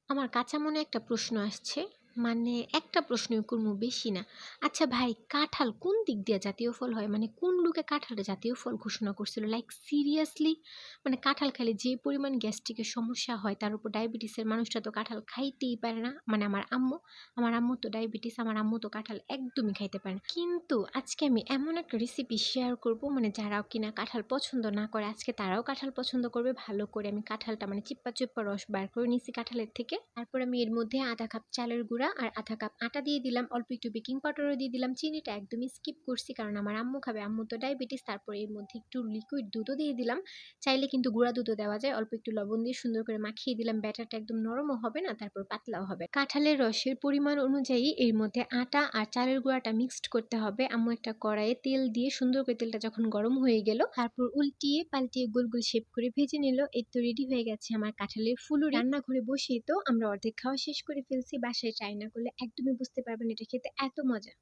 আমার কাঁচা মনে একটা প্রশ্ন আসছে। মানে একটা প্রশ্নই করবো, বেশি না। আচ্ছা ভাই, কাঁঠাল কোন দিক দিয়ে জাতীয় ফল হয়? মানে কোন লোকে কাঁঠালটা জাতীয় ফল ঘোষণা করছিল? Like seriously? মানে কাঁঠাল খেলে যে পরিমাণ গ্যাস্ট্রিকের সমস্যা হয়, তার উপর ডায়াবেটিসের মানুষটা তো কাঁঠাল খাইতেই পারে না। মানে আমার আম্মু তো ডায়াবেটিস, আমার আম্মু তো কাঁঠাল একদমই খাইতে পারে না। কিন্তু আজকে আমি এমন একটা রেসিপি শেয়ার করব, মানে যারা কিনা কাঁঠাল পছন্দ না করে, আজকে তারাও কাঁঠাল পছন্দ করবে। ভালো করে আমি কাঁঠালটা মানে চিপ্পা চিপ্পা রস বার করে নিছি কাঁঠালের থেকে। তারপর আমি এর মধ্যে আধা কাপ চালের গুঁড়া আর আধা কাপ আটা দিয়ে দিলাম, অল্প একটু বেকিং পাউডারও দিয়ে দিলাম। চিনিটা একদমই স্কিপ করছি কারণ আমার আম্মু খাবে, আম্মু তো ডায়াবেটিস। তারপর এর মধ্যে একটু লিকুইড দুধও দিয়ে দিলাম, চাইলে কিন্তু গুঁড়া দুধও দেওয়া যায়। অল্প একটু লবণ দিয়ে সুন্দর করে মাখিয়ে দিলাম। ব্যাটারটা একদম নরমও হবে না, তারপর পাতলাও হবে। কাঁঠালের রসের পরিমাণ অনুযায়ী এর মধ্যে আটা আর চালের গুঁড়াটা মিক্সড করতে হবে। আম্মু একটা কড়াইয়ে তেল দিয়ে সুন্দর করে, তেলটা যখন গরম হয়ে গেল, তারপর উল্টিয়ে পাল্টিয়ে গোল গোল শেপ করে ভেজে নিল। এই তো রেডি হয়ে গেছে আমার কাঁঠালের ফুলুরি। রান্নাঘরে বসেই তো আমরা অর্ধেক খাওয়া শেষ করে ফেলছি। বাসায় ট্রাই না করলে একদমই বুঝতে পারবেন এটা খেতে এত মজা।